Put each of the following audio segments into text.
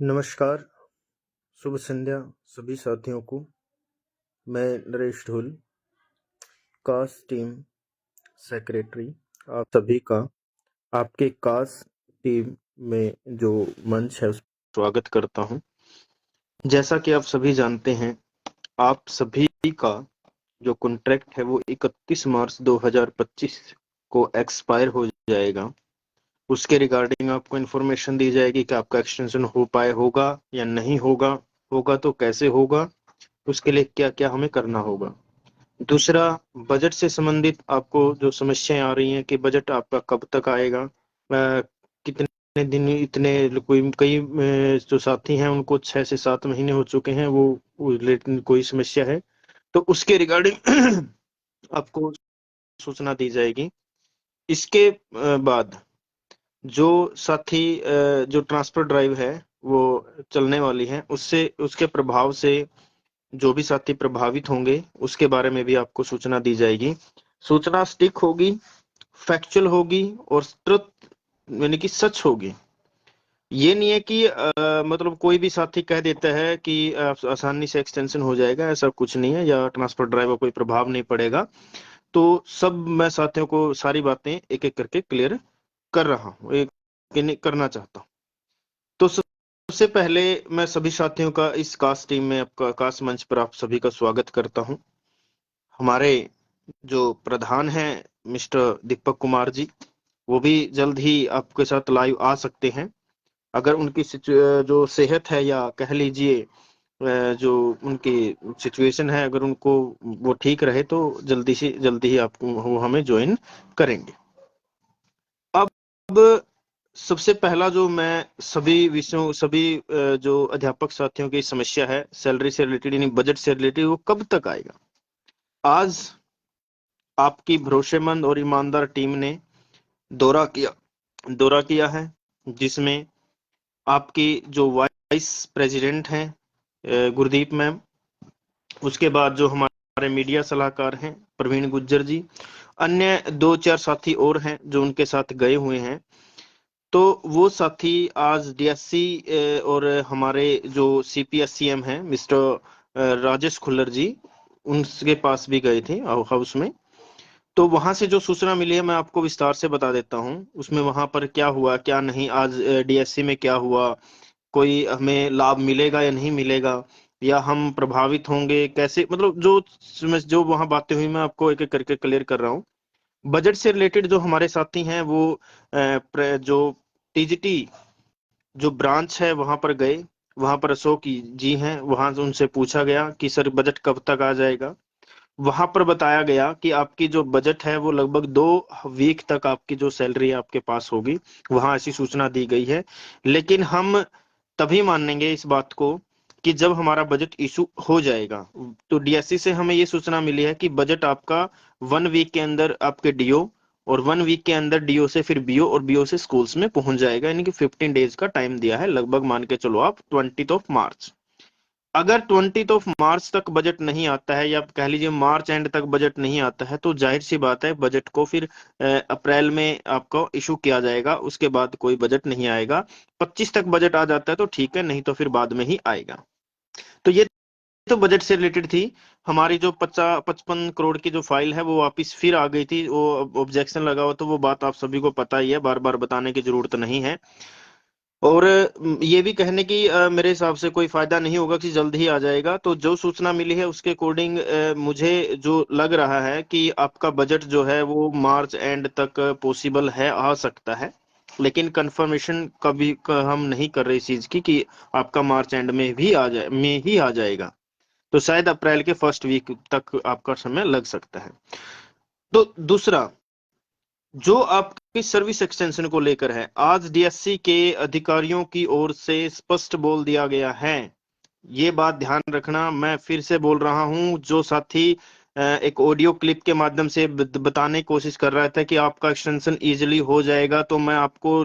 नमस्कार, शुभ संध्या सभी साथियों को। मैं नरेश ढोल, कास्ट टीम सेक्रेटरी, आप सभी का आपके कास्ट टीम में जो मंच है उस स्वागत करता हूं। जैसा कि आप सभी जानते हैं, आप सभी का जो कॉन्ट्रैक्ट है वो 31 मार्च 2025 को एक्सपायर हो जाएगा। उसके रिगार्डिंग आपको इन्फॉर्मेशन दी जाएगी कि आपका एक्सटेंशन होगा या नहीं होगा तो कैसे होगा, उसके लिए क्या क्या हमें करना होगा। दूसरा, बजट से संबंधित आपको जो समस्याएं आ रही हैं कि बजट आपका कब तक आएगा, कितने दिन, इतने कोई कई जो साथी हैं उनको 6 से 7 महीने हो चुके हैं, वो रिलेटेड कोई समस्या है तो उसके रिगार्डिंग आपको सूचना दी जाएगी। इसके बाद जो साथी जो ट्रांसफर ड्राइव है वो चलने वाली है, उससे उसके प्रभाव से जो भी साथी प्रभावित होंगे उसके बारे में भी आपको सूचना दी जाएगी। सूचना स्टिक होगी, फैक्चुअल होगी और ट्रुथ यानी कि सच होगी। ये नहीं है कि मतलब कोई भी साथी कह देता है कि आसानी से एक्सटेंशन हो जाएगा, ऐसा कुछ नहीं है, या ट्रांसफर ड्राइव का कोई प्रभाव नहीं पड़ेगा। तो सब मैं साथियों को सारी बातें एक एक करके क्लियर कर रहा हूँ, एक करना चाहता हूँ। तो सबसे पहले मैं सभी साथियों का इस कास्ट टीम में, आपका कास्ट मंच पर आप सभी का स्वागत करता हूं। हमारे जो प्रधान हैं मिस्टर दीपक कुमार जी, वो भी जल्द ही आपके साथ लाइव आ सकते हैं। अगर उनकी जो सेहत है, या कह लीजिए जो उनकी सिचुएशन है, अगर उनको वो ठीक रहे तो जल्दी से जल्दी ही आपको वो हमें ज्वाइन करेंगे। अब सबसे पहला जो मैं सभी जो अध्यापक साथियों की समस्या है सैलरी से रिलेटेड यानी बजट से रिलेटेड, वो कब तक आएगा। आज आपकी भरोसेमंद और ईमानदार टीम ने दौरा किया है, जिसमें आपकी जो वाइस प्रेसिडेंट हैं गुरदीप मैम, उसके बाद जो हमारे मीडिया सलाहकार हैं प्रवीण गुज्जर जी, अन्य 2-4 साथी और हैं जो उनके साथ गए हुए हैं। तो वो साथी आज डीएससी और हमारे जो सीपीएससीएम हैं मिस्टर राजेश खुल्लर जी, उनके पास भी गए थे हाउस में। तो वहां से जो सूचना मिली है मैं आपको विस्तार से बता देता हूं। उसमें वहां पर क्या हुआ क्या नहीं, आज डीएससी में क्या हुआ, कोई हमें लाभ मिलेगा या नहीं मिलेगा, या हम प्रभावित होंगे कैसे, मतलब जो वहां बातें हुई मैं आपको एक एक करके क्लियर कर रहा हूँ। बजट से रिलेटेड जो हमारे साथी हैं वो जो टीजीटी जो ब्रांच है वहां पर गए। वहां पर अशोक जी हैं, वहां से उनसे पूछा गया कि सर बजट कब तक आ जाएगा। वहां पर बताया गया कि आपकी जो बजट है वो लगभग 2 वीक तक आपकी जो सैलरी आपके पास होगी, वहां ऐसी सूचना दी गई है। लेकिन हम तभी मानेंगे इस बात को कि जब हमारा बजट इशू हो जाएगा। तो डीएससी से हमें ये सूचना मिली है कि बजट आपका 1 वीक के अंदर आपके डीओ, और 1 वीक के अंदर डीओ से फिर बीओ, और बीओ से स्कूल्स में पहुंच जाएगा। यानी कि 15 डेज का टाइम दिया है, लगभग मान के चलो आप 20 मार्च। अगर 20 मार्च तक बजट नहीं आता है, या कह लीजिए मार्च एंड तक बजट नहीं आता है, तो जाहिर सी बात है बजट को फिर अप्रैल में आपको इशू किया जाएगा, उसके बाद कोई बजट नहीं आएगा। 25 तक बजट आ जाता है तो ठीक है, नहीं तो फिर बाद में ही आएगा। तो ये तो बजट से रिलेटेड थी। हमारी जो 55 करोड़ की जो फाइल है वो वापिस फिर आ गई थी, वो ऑब्जेक्शन लगा हुआ, तो वो बात आप सभी को पता ही है, बार बार बताने की जरूरत नहीं है। और ये भी कहने की मेरे हिसाब से कोई फायदा नहीं होगा कि जल्द ही आ जाएगा। तो जो सूचना मिली है उसके अकॉर्डिंग मुझे जो लग रहा है कि आपका बजट जो है वो मार्च एंड तक पॉसिबल है, आ सकता है। लेकिन कंफर्मेशन कभी हम नहीं कर रहे इस चीज की कि आपका मार्च एंड में ही आ जाएगा। तो शायद अप्रैल के फर्स्ट वीक तक आपका समय लग सकता है। तो दूसरा, जो आपकी सर्विस एक्सटेंशन को लेकर है, आज डीएससी के अधिकारियों की ओर से स्पष्ट बोल दिया गया है। ये बात ध्यान रखना, मैं फिर से बोल रहा हूं। जो साथी एक ऑडियो क्लिप के माध्यम से बताने की कोशिश कर रहा था कि आपका एक्सटेंशन इजीली हो जाएगा, तो मैं आपको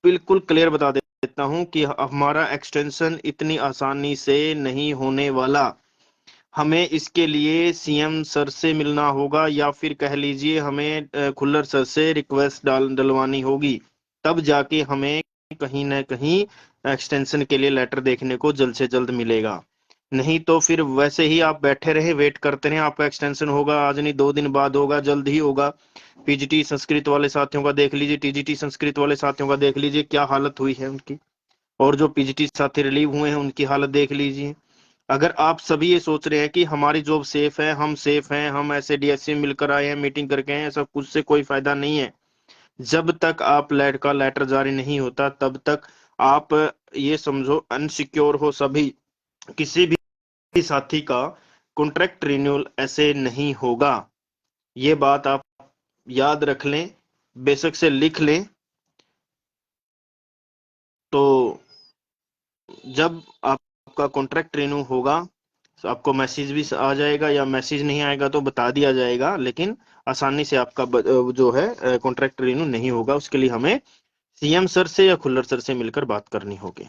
बिल्कुल क्लियर बता देता हूं कि हमारा एक्सटेंशन इतनी आसानी से नहीं होने वाला। हमें इसके लिए सीएम सर से मिलना होगा, या फिर कह लीजिए हमें खुल्लर सर से रिक्वेस्ट डलवानी होगी, तब जाके हमें कहीं ना कहीं एक्सटेंशन के लिए लेटर देखने को जल्द से जल्द मिलेगा। नहीं तो फिर वैसे ही आप बैठे रहे, वेट करते रहे, आपका एक्सटेंशन होगा आज नहीं 2 दिन बाद होगा, जल्द ही होगा। पीजीटी संस्कृत वाले साथियों का देख लीजिए, टीजीटी संस्कृत वाले साथियों का देख लीजिए क्या हालत हुई है उनकी, और जो पीजीटी साथी रिलीव हुए हैं उनकी हालत देख लीजिए। अगर आप सभी ये सोच रहे हैं कि हमारी जॉब सेफ है, हम ऐसे डीएससी मिलकर आए हैं, मीटिंग करके आए हैं, सब कुछ से कोई फायदा नहीं है। जब तक आप लेट का लेटर जारी नहीं होता तब तक आप ये समझो अनसिक्योर हो सभी। किसी भी साथी का कॉन्ट्रैक्ट रिन्यूअल ऐसे नहीं होगा। ये बात आप याद रख लें, बेशक से लिख लें। तो जब आपका कॉन्ट्रैक्ट रिन्यू होगा तो आपको मैसेज भी आ जाएगा, या मैसेज नहीं आएगा तो बता दिया जाएगा, लेकिन आसानी से आपका जो है कॉन्ट्रैक्ट रिन्यू नहीं होगा। उसके लिए हमें सीएम सर से या खुल्लर सर से मिलकर बात करनी होगी।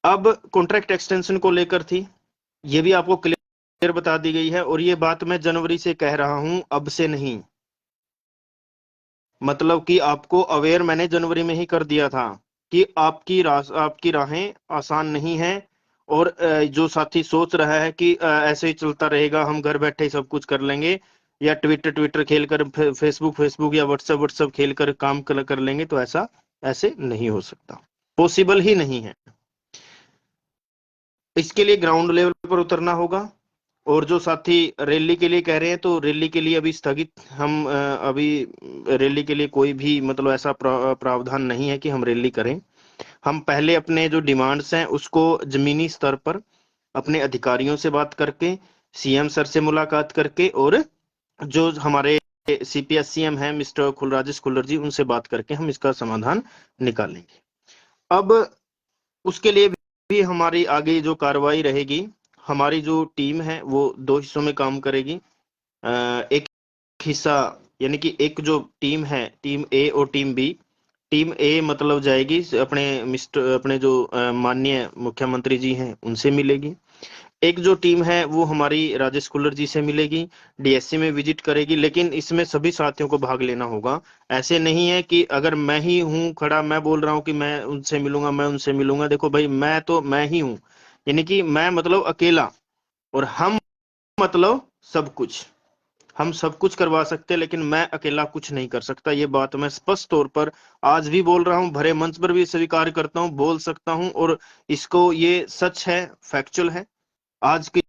अब कॉन्ट्रैक्ट एक्सटेंशन को लेकर थी, ये भी आपको क्लियर बता दी गई है, और ये बात मैं जनवरी से कह रहा हूं, अब से नहीं। मतलब कि आपको अवेयर मैंने जनवरी में ही कर दिया था कि आपकी राहें आसान नहीं है। और जो साथी सोच रहा है कि ऐसे ही चलता रहेगा, हम घर बैठे ही सब कुछ कर लेंगे, या ट्विटर ट्विटर खेलकर, फेसबुक फेसबुक या व्हाट्सएप व्हाट्सएप खेलकर काम कर लेंगे, तो ऐसा ऐसे नहीं हो सकता, पॉसिबल ही नहीं है। इसके लिए ग्राउंड लेवल पर उतरना होगा। और जो साथी रैली के लिए कह रहे हैं, तो रैली के लिए अभी स्थगित, हम अभी रैली के लिए कोई भी मतलब ऐसा प्रावधान नहीं है कि हम रैली करें। हम पहले अपने जो डिमांड्स हैं उसको जमीनी स्तर पर अपने अधिकारियों से बात करके, सीएम सर से मुलाकात करके, और जो हमारे सीपीएस सीएम हैं मिस्टर राजेश खुल्लर जी, उनसे बात करके हम इसका समाधान निकालेंगे। अब उसके लिए भी हमारी आगे जो कार्रवाई रहेगी, हमारी जो टीम है वो 2 हिस्सों में काम करेगी। एक हिस्सा, यानी कि एक जो टीम है, टीम ए और टीम बी। टीम ए मतलब जाएगी अपने जो माननीय मुख्यमंत्री जी हैं उनसे मिलेगी। एक जो टीम है वो हमारी राजेश कुल्लर जी से मिलेगी, डीएससी में विजिट करेगी, लेकिन इसमें सभी साथियों को भाग लेना होगा। ऐसे नहीं है कि अगर मैं ही हूं खड़ा, मैं बोल रहा हूं कि मैं उनसे मिलूंगा, मैं उनसे मिलूंगा। देखो भाई, मैं तो मैं ही हूं, यानी कि मैं मतलब अकेला, और हम मतलब सब कुछ। हम सब कुछ करवा सकते हैं, लेकिन मैं अकेला कुछ नहीं कर सकता। ये बात मैं स्पष्ट तौर पर आज भी बोल रहा हूं, भरे मंच पर भी स्वीकार करता हूं, बोल सकता हूं, और इसको ये सच है, फैक्चुअल है। आज की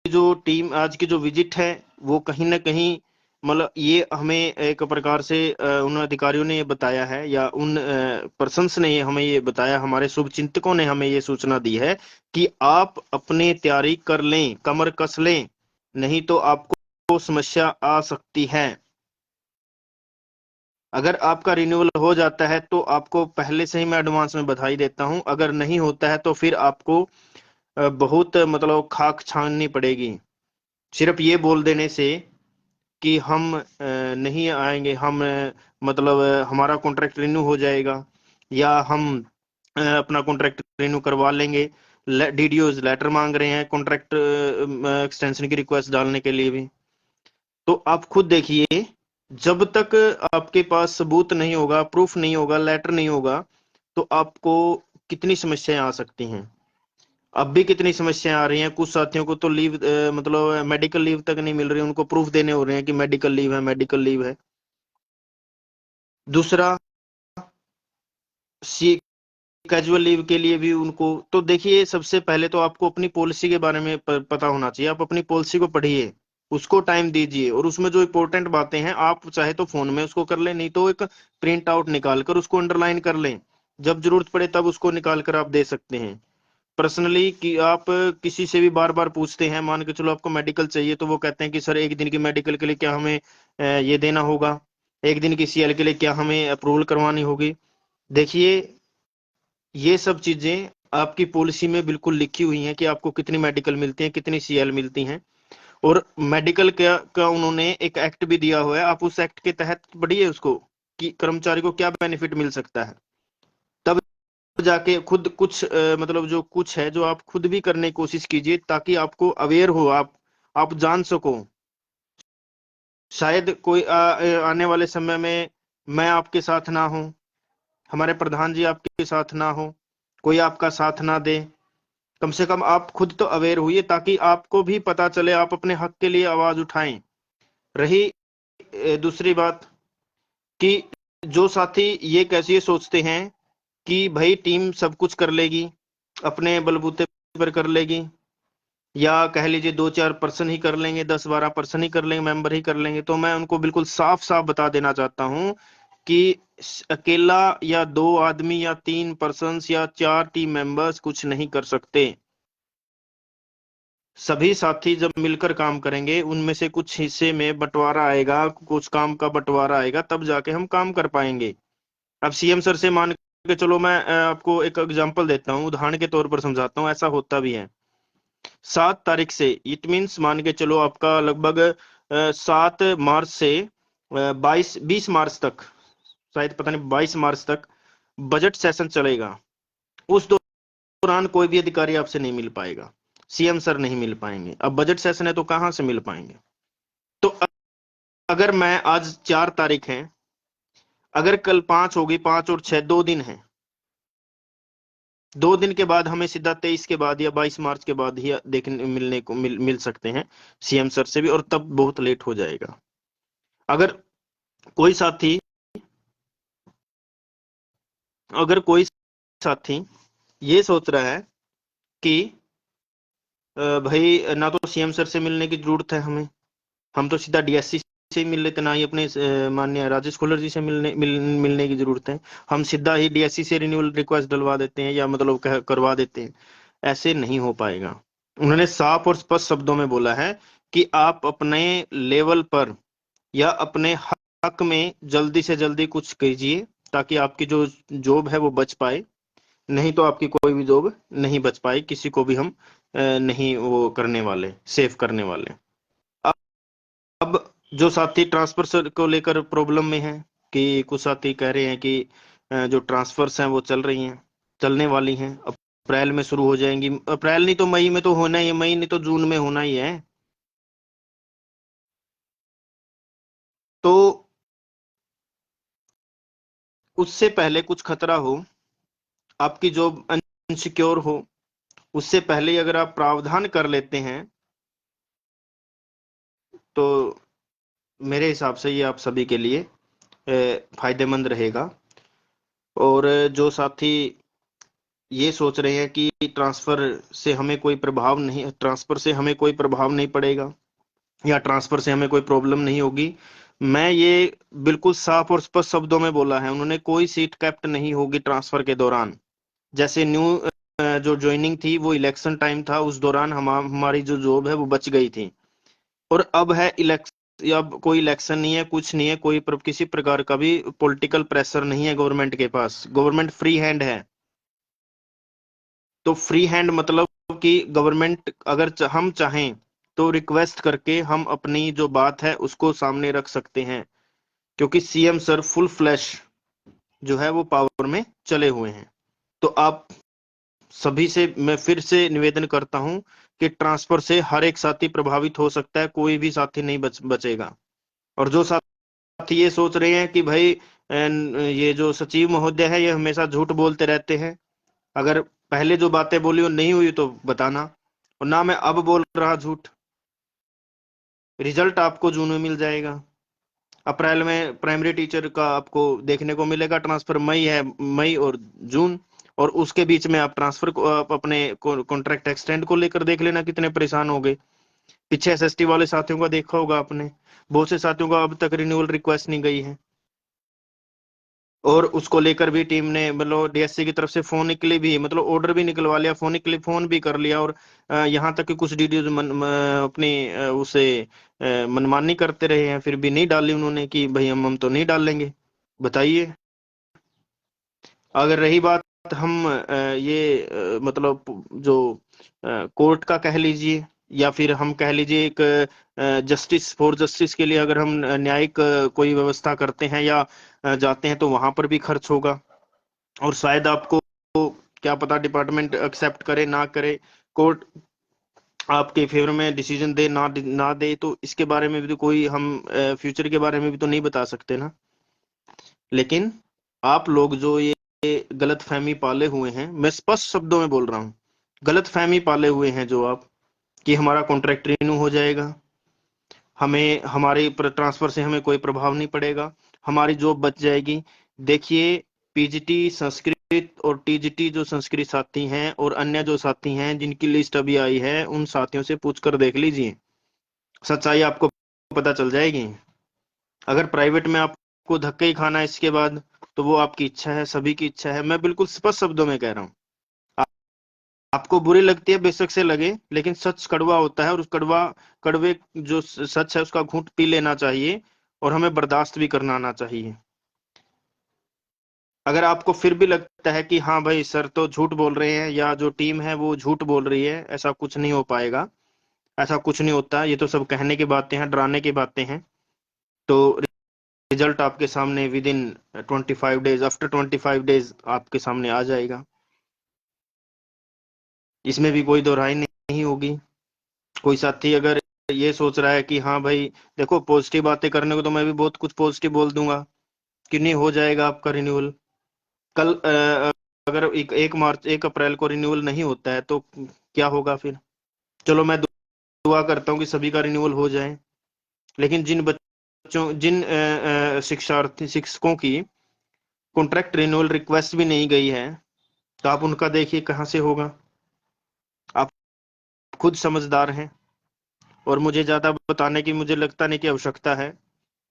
जो टीम, आज की जो विजिट है, वो कहीं ना कहीं मतलब ये हमें एक प्रकार से उन अधिकारियों ने ये बताया है, या उन पर्सन्स ने ये हमें ये बताया, हमारे शुभ चिंतकों ने हमें ये सूचना दी है कि आप अपनी तैयारी कर लें, कमर कस लें, नहीं तो आपको समस्या आ सकती है। अगर आपका रिन्यूअल हो जाता है तो आपको पहले से ही मैं एडवांस में बधाई देता हूं, अगर नहीं होता है तो फिर आपको बहुत मतलब खाक छाननी पड़ेगी। सिर्फ ये बोल देने से कि हम नहीं आएंगे, हम मतलब हमारा कॉन्ट्रैक्ट रिन्यू हो जाएगा, या हम अपना कॉन्ट्रैक्ट रिन्यू करवा लेंगे। डीडीओज लेटर मांग रहे हैं कॉन्ट्रैक्ट एक्सटेंशन की रिक्वेस्ट डालने के लिए भी। तो आप खुद देखिए, जब तक आपके पास सबूत नहीं होगा, प्रूफ नहीं होगा, लेटर नहीं होगा, तो आपको कितनी समस्याएं आ सकती हैं। अब भी कितनी समस्याएं आ रही हैं, कुछ साथियों को तो लीव मतलब मेडिकल लीव तक नहीं मिल रही, उनको प्रूफ देने हो रहे हैं कि मेडिकल लीव है, मेडिकल लीव है। दूसरा, सी कैजुअल लीव के लिए भी उनको, तो देखिए सबसे पहले तो आपको अपनी पॉलिसी के बारे में पता होना चाहिए। आप अपनी पॉलिसी को पढ़िए, उसको टाइम दीजिए, और उसमें जो इंपॉर्टेंट बातें हैं आप चाहे तो फोन में उसको कर लें, नहीं तो एक प्रिंट आउट निकाल कर उसको अंडरलाइन कर लें, जब जरूरत पड़े तब उसको निकाल कर आप दे सकते हैं। पर्सनली कि आप किसी से भी बार बार पूछते हैं, मान के चलो आपको मेडिकल चाहिए, तो वो कहते हैं कि सर 1 दिन की मेडिकल के लिए क्या हमें ये देना होगा, 1 दिन की सीएल के लिए क्या हमें अप्रूवल करवानी होगी। देखिए, ये सब चीजें आपकी पॉलिसी में बिल्कुल लिखी हुई हैं कि आपको कितनी मेडिकल मिलती हैं, कितनी सीएल मिलती हैं। और मेडिकल का उन्होंने एक एक्ट भी दिया हुआ है, आप उस एक्ट के तहत पढ़िए उसको, कि कर्मचारी को क्या बेनिफिट मिल सकता है। तब जाके खुद कुछ मतलब जो कुछ है जो आप खुद भी करने की कोशिश कीजिए, ताकि आपको अवेयर हो, आप जान सको। शायद कोई आने वाले समय में मैं आपके साथ ना हूं, हमारे प्रधान जी आपके साथ ना हो, कोई आपका साथ ना दे, कम से कम आप खुद तो अवेयर हुई ताकि आपको भी पता चले, आप अपने हक के लिए आवाज उठाएं। रही दूसरी बात कि जो साथी ये कैसे सोचते हैं कि भाई टीम सब कुछ कर लेगी, अपने बलबूते पर कर लेगी, या कह लीजिए 2-4 पर्सन ही कर लेंगे, 10-12 पर्सन ही कर लेंगे, मेंबर ही कर लेंगे, तो मैं उनको बिल्कुल साफ साफ बता देना चाहता हूं कि अकेला या 2 आदमी या 3 पर्सन या 4 टीम मेंबर्स कुछ नहीं कर सकते। सभी साथी जब मिलकर काम करेंगे, उनमें से कुछ हिस्से में बंटवारा आएगा, कुछ काम का बंटवारा आएगा, तब जाके हम काम कर पाएंगे। अब सीएम सर से मान के चलो, मैं आपको एक एग्जांपल देता हूँ, उदाहरण के तौर पर समझाता हूँ, ऐसा होता भी है। 7 तारीख से, इट मीन्स मान के चलो आपका लगभग 7 मार्च से 20 मार्च तक, शायद पता नहीं 22 मार्च तक बजट सेशन चलेगा। उस दौरान कोई भी अधिकारी आपसे नहीं मिल पाएगा, सीएम सर नहीं मिल पाएंगे। अब बजट सेशन है तो कहां से मिल पाएंगे? तो अगर मैं आज 4 तारीख है, अगर कल 5 होगी, 5 और 6 2 दिन है, 2 दिन के बाद हमें सीधा 23 के बाद या 22 मार्च के बाद ही देखने मिलने को मिल सकते हैं सीएम सर से भी, और तब बहुत लेट हो जाएगा। अगर कोई साथी अगर कोई साथी ये सोच रहा है कि भाई ना तो सीएम सर से मिलने की जरूरत है हमें, हम तो सीधा डीएससी से मिल लेते, ना ही अपने माननीय राजेश खोलर जी से मिलने की जरूरत है, हम सीधा ही डीएससी से रिन्यूअल रिक्वेस्ट डलवा देते हैं, या मतलब करवा देते हैं। ऐसे नहीं हो पाएगा। उन्होंने साफ और स्पष्ट शब्दों में बोला है कि आप अपने लेवल पर या अपने हक में जल्दी से जल्दी कुछ कीजिए, ताकि आपकी जो जॉब है वो बच पाए। नहीं तो आपकी कोई भी जॉब नहीं बच पाई, किसी को भी हम नहीं वो करने वाले, सेव करने वाले। अब जो साथी ट्रांसफर को लेकर प्रॉब्लम में है, कि कुछ साथी कह रहे हैं कि जो ट्रांसफर्स हैं वो चल रही हैं, चलने वाली हैं, अप्रैल में शुरू हो जाएंगी। अप्रैल नहीं तो मई में तो होना ही है, मई नहीं तो जून में होना ही है। तो उससे पहले कुछ खतरा हो, आपकी जॉब अनसिक्योर हो, उससे पहले ही अगर आप प्रावधान कर लेते हैं, तो मेरे हिसाब से ये आप सभी के लिए फायदेमंद रहेगा। और जो साथी ये सोच रहे हैं कि ट्रांसफर से हमें कोई प्रभाव नहीं पड़ेगा, या ट्रांसफर से हमें कोई प्रॉब्लम नहीं होगी, मैं ये बिल्कुल साफ और स्पष्ट शब्दों में बोला है, उन्होंने कोई सीट कैप्ट नहीं होगी ट्रांसफर के दौरान। जैसे न्यू जो ज्वाइनिंग थी वो इलेक्शन टाइम था, उस दौरान हमारी जो जॉब है वो बच गई थी। और अब है इलेक्शन, अब कोई इलेक्शन नहीं है, कुछ नहीं है, किसी प्रकार का भी पॉलिटिकल प्रेशर नहीं है गवर्नमेंट के पास, गवर्नमेंट फ्री हैंड है। तो फ्री हैंड मतलब कि गवर्नमेंट अगर हम चाहें तो रिक्वेस्ट करके हम अपनी जो बात है उसको सामने रख सकते हैं, क्योंकि सीएम सर फुल फ्लैश जो है वो पावर में चले हुए हैं। तो आप सभी से मैं फिर से निवेदन करता हूं कि ट्रांसफर से हर एक साथी प्रभावित हो सकता है, कोई भी साथी नहीं बचेगा। और जो साथी ये सोच रहे हैं कि भाई ये जो सचिव महोदय है ये हमेशा झूठ बोलते रहते हैं, अगर पहले जो बातें बोली वो नहीं हुई तो बताना, और ना मैं अब बोल रहा झूठ। रिजल्ट आपको जून में मिल जाएगा, अप्रैल में प्राइमरी टीचर का आपको देखने को मिलेगा ट्रांसफर, मई है, मई और जून, और उसके बीच में आप ट्रांसफर को आप अपने कॉन्ट्रैक्ट एक्सटेंड को लेकर देख लेना कितने परेशान हो गए। पीछे एसएसटी वाले साथियों का देखा होगा आपने, बहुत से साथियों का अब तक रिन्यूअल रिक्वेस्ट नहीं गई है, और उसको लेकर भी टीम ने मतलब डीएससी की तरफ से फोनिकली भी मतलब ऑर्डर भी निकलवा लिया, फोनिकली फोन भी कर लिया, और यहाँ तक कि कुछ डीडीओ अपनी उसे मनमानी करते रहे हैं, फिर भी नहीं डाली उन्होंने कि भाई हम तो नहीं डालेंगे। बताइए। अगर रही बात हम ये मतलब जो कोर्ट का कह लीजिए, या फिर हम कह लीजिए एक जस्टिस फॉर जस्टिस के लिए अगर हम न्यायिक कोई व्यवस्था करते हैं या जाते हैं, तो वहां पर भी खर्च होगा, और शायद आपको क्या पता डिपार्टमेंट एक्सेप्ट करे ना करे, कोर्ट आपके फेवर में डिसीजन दे ना दे, तो इसके बारे में भी तो कोई हम फ्यूचर के बारे में भी तो नहीं बता सकते ना। लेकिन आप लोग जो ये गलत फहमी पाले हुए हैं, मैं स्पष्ट शब्दों में बोल रहा हूं, गलत फहमी पाले हुए हैं जो आप, कि हमारा कॉन्ट्रैक्ट रिन्यू हो जाएगा, हमें हमारे ट्रांसफर से हमें कोई प्रभाव नहीं पड़ेगा, हमारी जॉब बच जाएगी। देखिए, पीजीटी संस्कृत और टीजीटी जो संस्कृत साथी हैं और अन्य जो साथी हैं जिनकी लिस्ट अभी आई है, उन साथियों से पूछकर देख लीजिए, सच्चाई आपको पता चल जाएगी। अगर प्राइवेट में आपको धक्के ही खाना है इसके बाद, तो वो आपकी इच्छा है, सभी की इच्छा है, मैं बिल्कुल स्पष्ट शब्दों में कह रहा हूँ। आपको बुरी लगती है, बेशक से लगे, लेकिन सच कड़वा होता है, और उस कड़वे जो सच है उसका घूंट पी लेना चाहिए, और हमें बर्दाश्त भी करना आना चाहिए। अगर आपको फिर भी लगता है कि हाँ भाई सर तो झूठ बोल रहे हैं, या जो टीम है वो झूठ बोल रही है, ऐसा कुछ नहीं हो पाएगा, ऐसा कुछ नहीं होता, ये तो सब कहने की बातें हैं, डराने की बातें हैं, तो रिजल्ट आपके सामने with in 25 days, after 25 days आपके सामने आ जाएगा, इसमें भी कोई दो राय नहीं होगी। कोई साथी अगर ये सोच रहा है कि हाँ भाई देखो, पॉजिटिव बातें करने को तो मैं भी बहुत कुछ पॉजिटिव बोल दूंगा कि नहीं हो जाएगा आपका रिन्यूअल, कल अगर 1 अप्रैल को रिन्यूअल नहीं होता है तो क्या होगा फिर? चलो मैं दुआ करता हूँ कि सभी का रिन्यूअल हो जाए, लेकिन जिन शिक्षार्थी शिक्षकों की कॉन्ट्रैक्ट रिन्यूअल रिक्वेस्ट भी नहीं गई है, तो आप उनका देखिए कहाँ से होगा। आप खुद समझदार हैं, और मुझे ज्यादा बताने की मुझे लगता नहीं कि आवश्यकता है,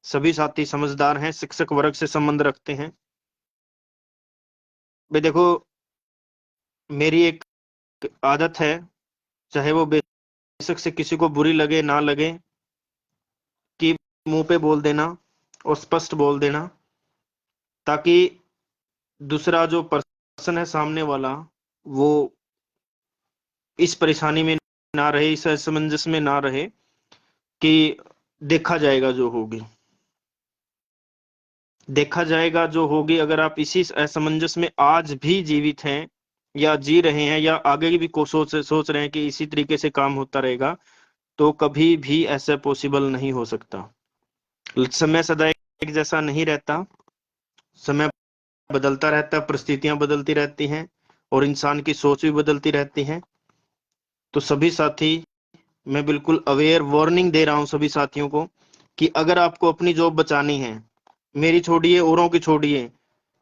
सभी साथी समझदार हैं, शिक्षक वर्ग से संबंध रखते हैं। भाई देखो, मेरी एक आदत है, चाहे वो बेशक से किसी को बुरी लगे ना लगे, कि मुंह पे बोल देना और स्पष्ट बोल देना, ताकि दूसरा जो पर्सन है सामने वाला, वो इस परेशानी में ना रहे, इस असमंजस में ना रहे कि देखा जाएगा जो होगी, देखा जाएगा जो होगी। अगर आप इसी असमंजस में आज भी जीवित हैं, या जी रहे हैं, या आगे भी को सोच रहे हैं कि इसी तरीके से काम होता रहेगा, तो कभी भी ऐसा पॉसिबल नहीं हो सकता। समय सदा एक जैसा नहीं रहता, समय बदलता रहता है, परिस्थितियां बदलती रहती हैं, और इंसान की सोच भी बदलती रहती है। तो सभी साथी, मैं बिल्कुल अवेयर वार्निंग दे रहा हूं सभी साथियों को, कि अगर आपको अपनी जॉब बचानी है, मेरी छोड़िए, औरों की छोड़िए,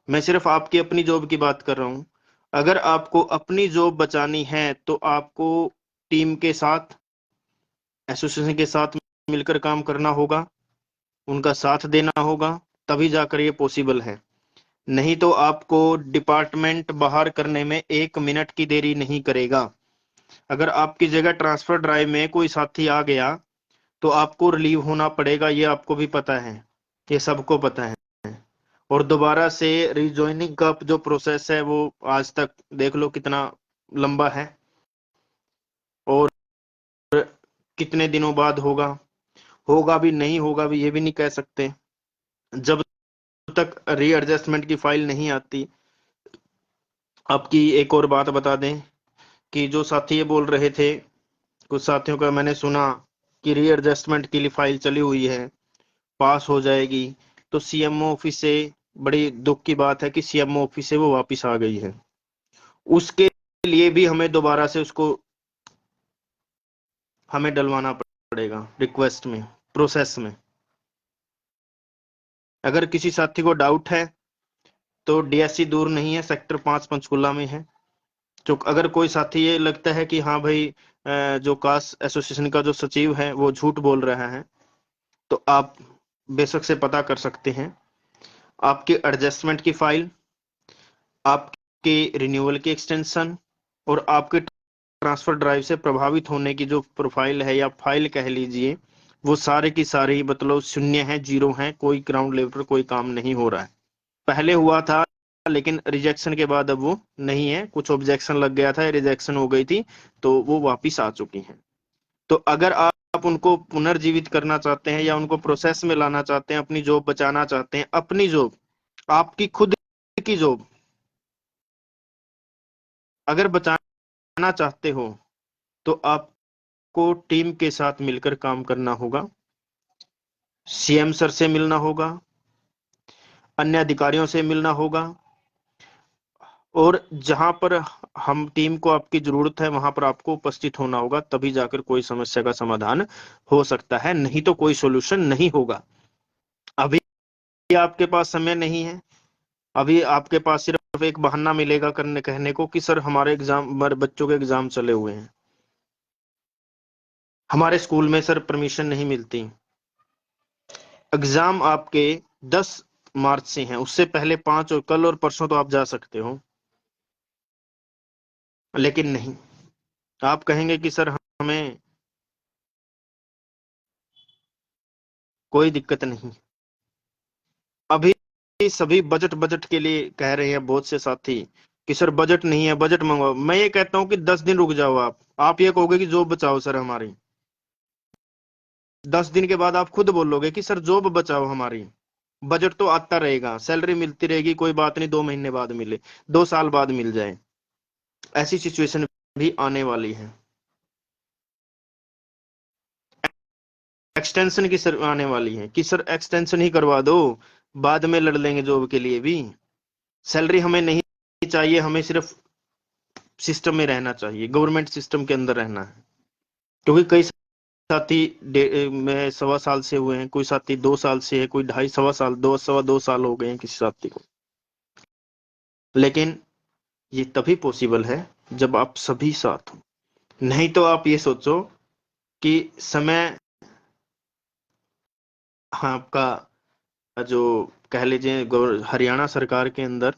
मैं सिर्फ आपकी अपनी जॉब की बात कर रहा हूं, अगर आपको अपनी जॉब बचानी है तो आपको टीम के साथ, एसोसिएशन के साथ मिलकर काम करना होगा, उनका साथ देना होगा, तभी जाकर ये पॉसिबल है। नहीं तो आपको डिपार्टमेंट बाहर करने में 1 मिनट की देरी नहीं करेगा। अगर आपकी जगह ट्रांसफर ड्राइव में कोई साथी आ गया, तो आपको रिलीव होना पड़ेगा, ये आपको भी पता है, ये सबको पता है। और दोबारा से रिज्वाइनिंग का जो प्रोसेस है, वो आज तक देख लो कितना लंबा है, और कितने दिनों बाद होगा, होगा भी नहीं होगा भी ये भी नहीं कह सकते, जब तक रीएडजस्टमेंट की फाइल नहीं आती। आपकी एक और बात बता दें, कि जो साथी ये बोल रहे थे, कुछ साथियों का मैंने सुना कि रीएडजस्टमेंट के लिए फाइल चली हुई है, पास हो जाएगी, तो सीएमओ ऑफिस से, बड़ी दुख की बात है कि सीएमओ ऑफिस से वो वापस आ गई है। उसके लिए भी हमें दोबारा से उसको हमें डलवाना पड़ेगा रिक्वेस्ट में, प्रोसेस में। अगर किसी साथी को डाउट है, तो डीएससी दूर नहीं है, सेक्टर 5 पंचकुला में है। जो अगर कोई साथी ये लगता है कि हाँ भाई जो कास्ट एसोसिएशन का जो सचिव है वो झूठ बोल रहा है, तो आप बेशक से पता कर सकते हैं। आपके एडजस्टमेंट की फाइल, आपके रिन्यूअल की एक्सटेंशन, और आपके ट्रांसफर ड्राइव से प्रभावित होने की जो प्रोफाइल है, या फाइल कह लीजिए, वो सारे की सारी मतलब शून्य है, जीरो है, कोई ग्राउंड लेवल पर कोई काम नहीं हो रहा है। पहले हुआ था, लेकिन रिजेक्शन के बाद अब वो नहीं है, कुछ ऑब्जेक्शन लग गया था, रिजेक्शन हो गई थी, तो वो वापिस आ चुकी हैं। तो अगर आप उनको पुनर्जीवित करना चाहते हैं, या उनको प्रोसेस में लाना चाहते हैं, अपनी जॉब बचाना चाहते हैं, अपनी जॉब, आपकी खुद की जॉब अगर बचाना चाहते हो, तो आपको टीम के साथ मिलकर काम करना होगा, सीएम सर से मिलना होगा, अन्य अधिकारियों से मिलना होगा, और जहां पर हम टीम को आपकी जरूरत है वहां पर आपको उपस्थित होना होगा, तभी जाकर कोई समस्या का समाधान हो सकता है, नहीं तो कोई सोल्यूशन नहीं होगा। अभी आपके पास समय नहीं है, अभी आपके पास सिर्फ एक बहाना मिलेगा करने कहने को कि सर हमारे एग्जाम, हमारे बच्चों के एग्जाम चले हुए हैं, हमारे स्कूल में सर परमिशन नहीं मिलती। एग्जाम आपके 10 मार्च से हैं, उससे पहले 5 और कल और परसों तो आप जा सकते हो, लेकिन नहीं, आप कहेंगे कि सर हमें कोई दिक्कत नहीं। अभी सभी बजट बजट के लिए कह रहे हैं बहुत से साथी कि सर बजट नहीं है, बजट मंगवाओ। मैं ये कहता हूं कि 10 दिन रुक जाओ। आप ये कहोगे कि जॉब बचाओ सर हमारी, 10 दिन के बाद आप खुद बोलोगे कि सर जॉब बचाओ हमारी। बजट तो आता रहेगा, सैलरी मिलती रहेगी, कोई बात नहीं, 2 महीने बाद मिले, 2 साल बाद मिल जाए, ऐसी सिचुएशन भी आने वाली है। एक्सटेंशन की सर आने वाली है कि सर एक्सटेंशन ही करवा दो, बाद में लड़ लेंगे जॉब के लिए भी, सैलरी हमें नहीं चाहिए, हमें सिर्फ सिस्टम में रहना चाहिए, गवर्नमेंट सिस्टम के अंदर रहना है। क्योंकि कई साथी में 1.25 साल से हुए हैं, कोई साथी 2 साल से है, कोई 2.5 सवा साल, 2 2.25 साल हो गए हैं किसी साथी को। लेकिन ये तभी पॉसिबल है जब आप सभी साथ हो। नहीं तो आप ये सोचो कि समय, हाँ, आपका जो कह लीजिए हरियाणा सरकार के अंदर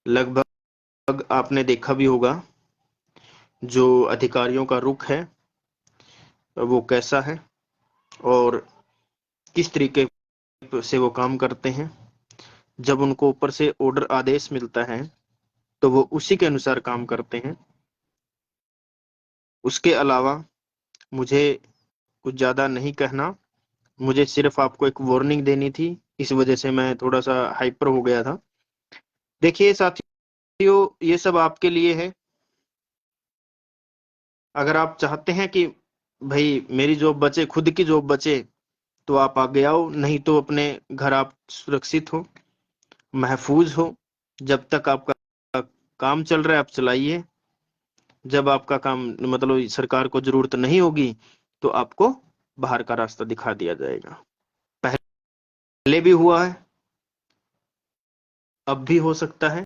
लगभग आपने देखा भी होगा जो अधिकारियों का रुख है वो कैसा है और किस तरीके से वो काम करते हैं। जब उनको ऊपर से ऑर्डर आदेश मिलता है तो वो उसी के अनुसार काम करते हैं। उसके अलावा मुझे कुछ ज्यादा नहीं कहना, मुझे सिर्फ आपको एक वार्निंग देनी थी, इस वजह से मैं थोड़ा सा हाइपर हो गया था। देखिए साथियों, ये सब आपके लिए है। अगर आप चाहते हैं कि भाई मेरी जॉब बचे, खुद की जॉब बचे, तो आप आगे आओ, नहीं तो अपने घर आप सुरक्षित हो, महफूज हो। जब तक आपका काम चल रहा है आप चलाइए, जब आपका काम मतलब सरकार को जरूरत नहीं होगी तो आपको बाहर का रास्ता दिखा दिया जाएगा। पहले भी हुआ है, अब भी हो सकता है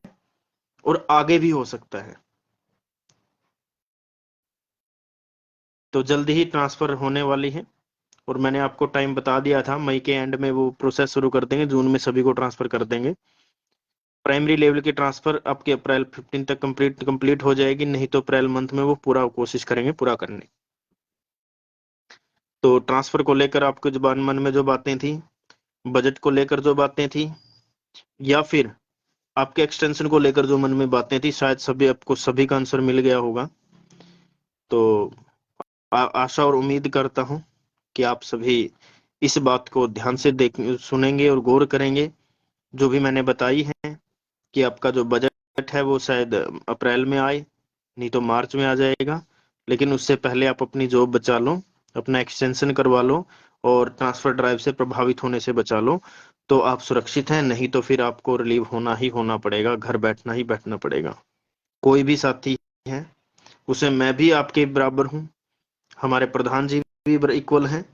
और आगे भी हो सकता है। तो जल्दी ही ट्रांसफर होने वाली है और मैंने आपको टाइम बता दिया था, मई के एंड में वो प्रोसेस शुरू कर देंगे, जून में सभी को ट्रांसफर कर देंगे। प्राइमरी लेवल की ट्रांसफर आपके अप्रैल 15 तक कंप्लीट हो जाएगी, नहीं तो अप्रैल मंथ में वो पूरा कोशिश करेंगे पूरा करने। तो ट्रांसफर को लेकर आपके जुबान मन में जो बातें थी, बजट को लेकर जो बातें थी, या फिर आपके एक्सटेंशन को लेकर जो मन में बातें थी, शायद सभी आपको सभी का आंसर मिल गया होगा। तो आशा और उम्मीद करता हूं कि आप सभी इस बात को ध्यान से देख सुनेंगे और गौर करेंगे जो भी मैंने बताई है, कि आपका जो बजट है वो शायद अप्रैल में आए, नहीं तो मार्च में आ जाएगा। लेकिन उससे पहले आप अपनी जॉब बचा लो, अपना एक्सटेंशन करवा लो और ट्रांसफर ड्राइव से प्रभावित होने से बचा लो, तो आप सुरक्षित हैं। नहीं तो फिर आपको रिलीव होना ही होना पड़ेगा, घर बैठना ही बैठना पड़ेगा। कोई भी साथी है, उसे मैं भी आपके बराबर हूँ, हमारे प्रधान जी भी इक्वल हैं,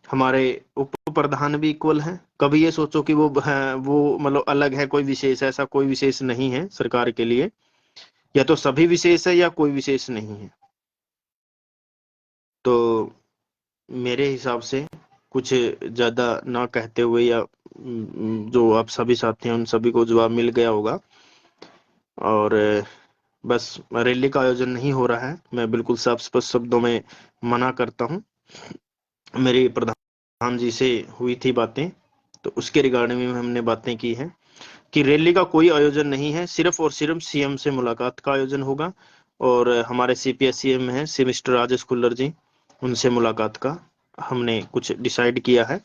हमारे उप प्रधान भी इक्वल हैं। कभी ये सोचो कि वो है, वो मतलब अलग है, कोई विशेष, ऐसा कोई विशेष नहीं है सरकार के लिए। या तो सभी विशेष है या कोई विशेष नहीं है। तो मेरे हिसाब से कुछ ज्यादा ना कहते हुए, या जो आप सभी साथी हैं उन सभी को जवाब मिल गया होगा। और बस रैली का आयोजन नहीं हो रहा है, मैं बिल्कुल साफ स्पष्ट शब्दों में मना करता हूं। मेरी प्रधान जी से हुई थी बातें, तो उसके रिगार्डिंग में हमने बातें की हैं कि रैली का कोई आयोजन नहीं है, सिर्फ और सिर्फ सीएम से मुलाकात का आयोजन होगा। और हमारे सीपीएस सीएम हैं श्री मिस्टर राजेश कुल्लर जी, उनसे मुलाकात का हमने कुछ डिसाइड किया है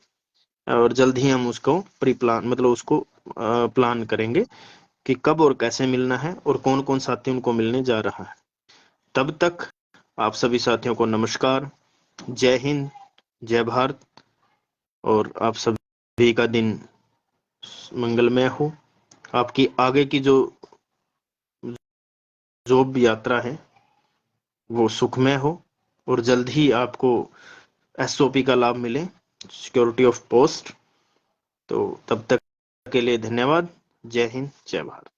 और जल्द ही हम उसको प्री प्लान मतलब उसको प्लान करेंगे कि कब और कैसे मिलना है और कौन कौन साथी उनको मिलने जा रहा है। तब तक आप सभी साथियों को नमस्कार, जय हिंद, जय भारत, और आप सभी का दिन मंगलमय हो। आपकी आगे की जो जॉब यात्रा है वो सुखमय हो और जल्द ही आपको एसओपी का लाभ मिले, सिक्योरिटी ऑफ पोस्ट। तो तब तक के लिए धन्यवाद। जय हिंद, जय भारत।